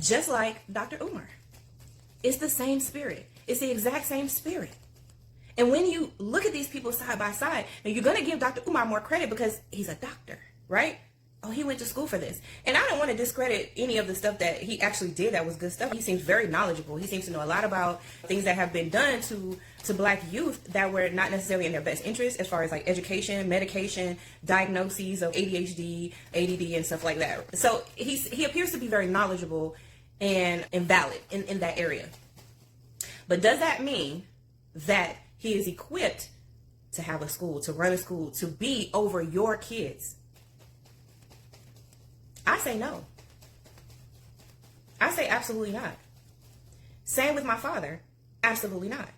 just like Dr. Umar. It's the same spirit. It's the exact same spirit. And when you look at these people side by side, now you're going to give Dr. Umar more credit because he's a doctor, right? Oh, he went to school for this. And I don't want to discredit any of the stuff that he actually did that was good stuff. He seems very knowledgeable. He seems to know a lot about things that have been done to Black youth that were not necessarily in their best interest, as far as like education, medication, diagnoses of ADHD, ADD, and stuff like that. So he appears to be very knowledgeable and valid in that area. But does that mean that he is equipped to have a school, to run a school, to be over your kids? I say no. I say absolutely not. Same with my father. Absolutely not.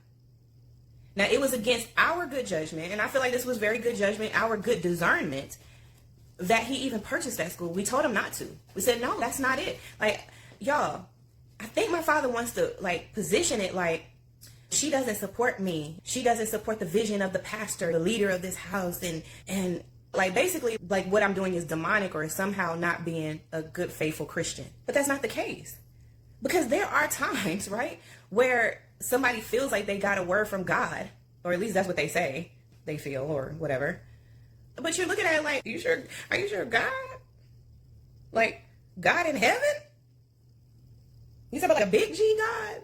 Now, it was against our good judgment, and I feel like this was very good judgment, our good discernment, that he even purchased that school. We told him not to. We said, no, that's not it. Like, y'all, I think my father wants to, like, position it like, she doesn't support me. She doesn't support the vision of the pastor, the leader of this house, and like, basically, like, what I'm doing is demonic or somehow not being a good, faithful Christian. But that's not the case. Because there are times, right, where somebody feels like they got a word from God, or at least that's what they say they feel, or whatever. But you're looking at it like, are you sure God? Like, God in heaven? You talking about like a big G God?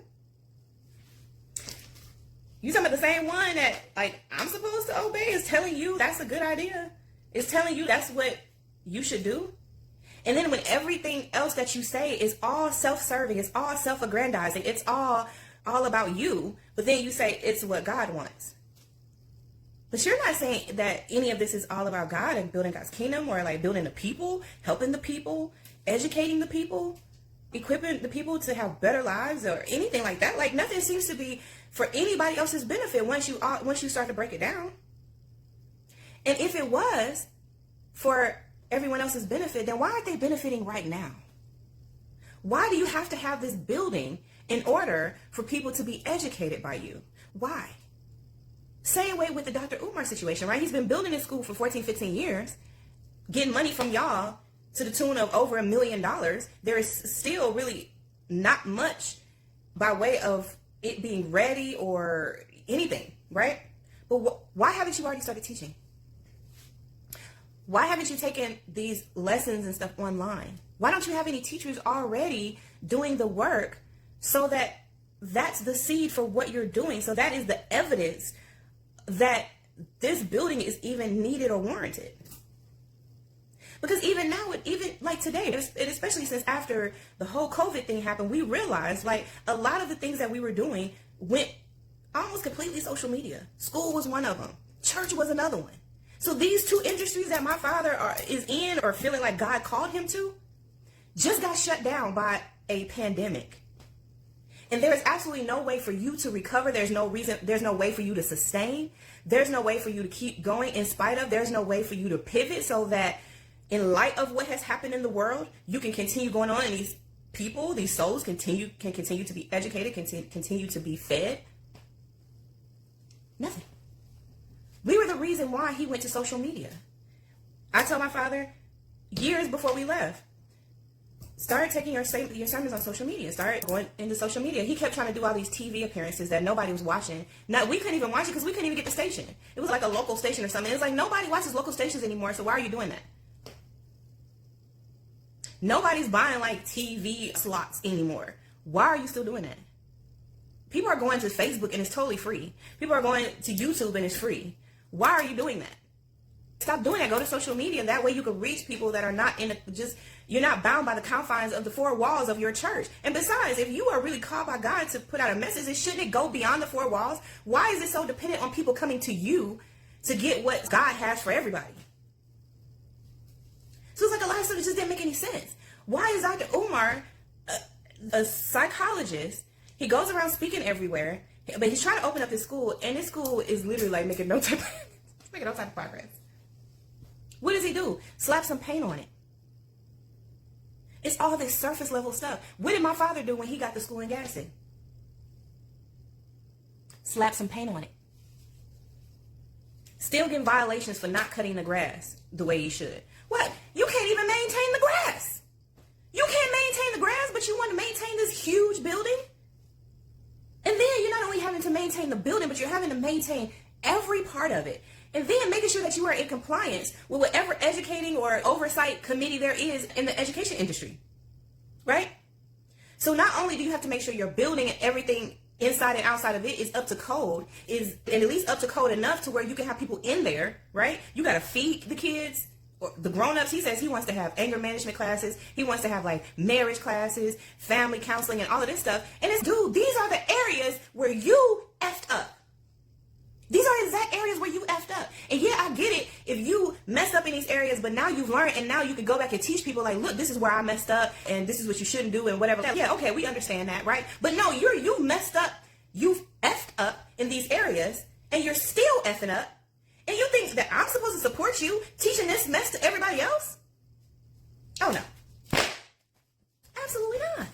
You talking about the same one that, like, I'm supposed to obey is telling you that's a good idea? It's telling you that's what you should do? And then when everything else that you say is all self-serving, it's all self-aggrandizing, it's all about you, but then you say it's what God wants. But you're not saying that any of this is all about God and building God's kingdom, or like building the people, helping the people, educating the people, equipping the people to have better lives or anything like that. Like, nothing seems to be for anybody else's benefit once you start to break it down. And if it was for everyone else's benefit, then why aren't they benefiting right now? Why do you have to have this building in order for people to be educated by you? Why? Same way with the Dr. Umar situation, right? He's been building this school for 14, 15 years, getting money from y'all to the tune of over $1 million. There is still really not much by way of it being ready or anything, right? But why haven't you already started teaching? Why haven't you taken these lessons and stuff online? Why don't you have any teachers already doing the work so that that's the seed for what you're doing? So that is the evidence that this building is even needed or warranted. Because even now, even like today, especially since after the whole COVID thing happened, we realized like a lot of the things that we were doing went almost completely social media. School was one of them. Church was another one. So these two industries that my father is in, or feeling like God called him to, just got shut down by a pandemic. And there is absolutely no way for you to recover. There's no way for you to sustain. There's no way for you to keep going in spite of. There's no way for you to pivot so that in light of what has happened in the world, you can continue going on, and these people, these souls can continue to be educated, continue to be fed. Nothing. We were the reason why he went to social media. I told my father years before we left, start taking your sermons on social media. Start going into social media. He kept trying to do all these TV appearances that nobody was watching. Now, we couldn't even watch it because we couldn't even get the station. It was like a local station or something. It's like nobody watches local stations anymore, so why are you doing that? Nobody's buying like TV slots anymore. Why are you still doing that? People are going to Facebook and it's totally free. People are going to YouTube and it's free. Why are you doing that? Stop doing that. Go to social media. That way you can reach people that are not you're not bound by the confines of the four walls of your church. And besides, if you are really called by God to put out a message, shouldn't it go beyond the four walls? Why is it so dependent on people coming to you to get what God has for everybody? So it's like a lot of stuff that just didn't make any sense. Why is Dr. Umar a psychologist? He goes around speaking everywhere, but he's trying to open up his school, and his school is literally like making no type of progress. What does he do? Slap some paint on it. It's all this surface level stuff. What did my father do when he got the school in Gadsden? Slap some paint on it. Still getting violations for not cutting the grass the way you should. What? You can't even maintain the grass. You can't maintain the grass, but you want to maintain this huge building? And then you're not only having to maintain the building, but you're having to maintain every part of it. And then making sure that you are in compliance with whatever educating or oversight committee there is in the education industry. Right? So not only do you have to make sure your building and everything inside and outside of it is up to code, is and at least up to code enough to where you can have people in there, right? You got to feed the kids, or the grown-ups. He says he wants to have anger management classes. He wants to have like marriage classes, family counseling, and all of this stuff. And it's, dude, these are the areas where you effed up. These are exact areas where you effed up. And yeah, I get it if you messed up in these areas, but now you've learned and now you can go back and teach people like, look, this is where I messed up and this is what you shouldn't do and whatever. Yeah, okay, we understand that, right? But no, you messed up. You've effed up in these areas and you're still effing up. And you think that I'm supposed to support you teaching this mess to everybody else? Oh no. Absolutely not.